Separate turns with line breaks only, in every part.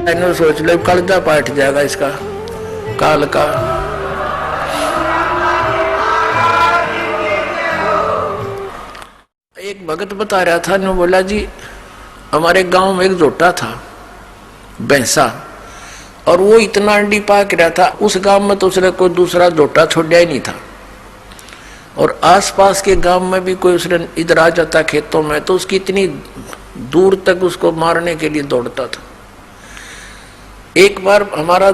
इन्हों सोच लो कलजा पाट जाएगा इसका काल का। एक भगत बता रहा था, ने बोला जी हमारे गांव में एक जोटा था भैंसा, और वो इतना अंडी पाक रहा था उस गांव में तो उसने कोई दूसरा जोटा छोड़ा ही नहीं था, और आसपास के गांव में भी कोई उसने इधर आ जाता खेतों में तो उसकी इतनी दूर तक उसको मारने के लिए दौड़ता था। एक बार हमारा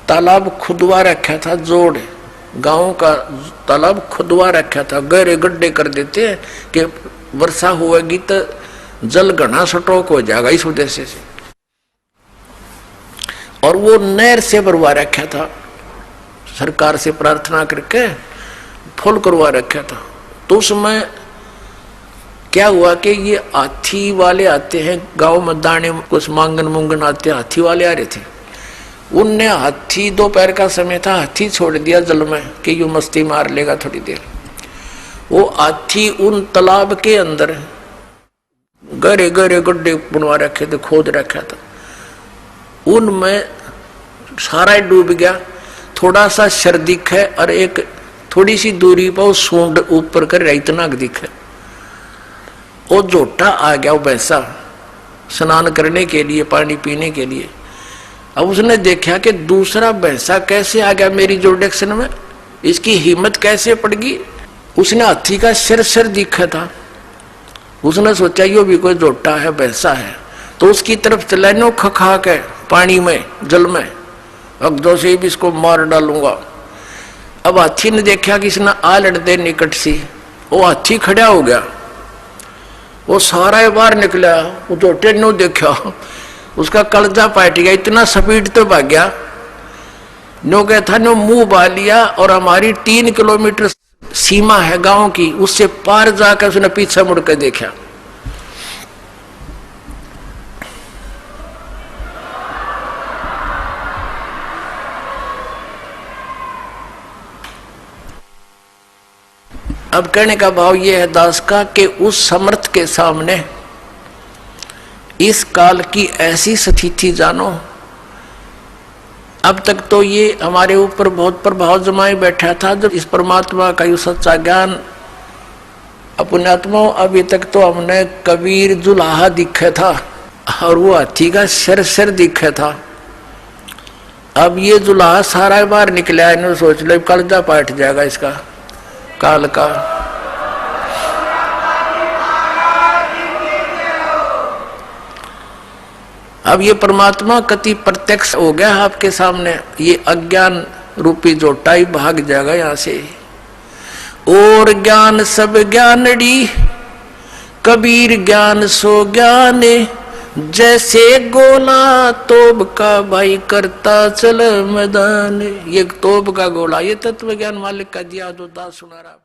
तालाब खुदवा रखा था, जोड़ गांव का तालाब खुदवा रखा था, गहरे गड्ढे कर देते हैं कि वर्षा होगी तो जल घना स्टॉक हो जाएगा इस उद्देश्य से, और वो नहर से भरवा रखा था, सरकार से प्रार्थना करके फुल करवा रखा था। तो उसमें क्या हुआ कि ये हाथी वाले आते हैं गांव में दाने कुछ मांगन मुंगन आते, हाथी वाले आ रहे थे, उनने हाथी दोपहर का समय था, हाथी छोड़ दिया जल में कि यूं मस्ती मार लेगा थोड़ी देर। वो हाथी उन तालाब के अंदर गहरे गहरे गड्ढे बनवा रखे थे, खोद रखा था, उनमें सारा डूब गया, थोड़ा सा सर दिखे और एक थोड़ी सी दूरी पर वो सूंड ऊपर कर इतना दिखे। वो जोटा आ गया, वो भैंसा स्नान करने के लिए पानी पीने के लिए। अब उसने देखा कि दूसरा भैंसा कैसे आ गया मेरी जोड़ेक्शन में, इसकी हिम्मत कैसे पड़ गई। उसने हाथी का सिर दिखा था, उसने सोचा यो भी कोई जोटा है भैंसा है, तो उसकी तरफ चला नो खखा के पानी में जल में, अब दो से भी इसको मार डालूंगा। अब हाथी ने देखा कि इसने आ लड़ते निकट सी, वो हाथी खड़ा हो गया, वो सारा बाहर निकला, वो जोटे ने देखा उसका कलजा पाट गया, इतना स्पीड तो भाग गया, नो क्या था नो मुंह बा लिया, और हमारी 3 किलोमीटर सीमा है गांव की, उससे पार जाकर उसने पीछे मुड़कर देखा। अब कहने का भाव यह है दास का कि उस समर्थ के सामने इस काल की ऐसी स्थिति जानो। अब तक तो ये हमारे ऊपर बहुत प्रभाव जमाए बैठा था, जब इस परमात्मा का ये सच्चा ज्ञान अपने आत्मा, अभी तक तो हमने कबीर जुलाहा दिखा था और वो हाथी का सिर दिखा था। अब ये जुलाहा सारा बाहर निकला, इन्होंने सोच लो कलजा पाट जाएगा इसका काल का। अब ये परमात्मा कति प्रत्यक्ष हो गया आपके सामने, ये अज्ञान रूपी जोटा ही भाग जाएगा यहां से। और ज्ञान सब ज्ञानड़ी कबीर ज्ञान सो ज्ञान, जैसे गोला तोब का भाई करता चल मैदान। ये तोब का गोला, ये तत्व ज्ञान मालिक का दिया जो दास सुना रहा।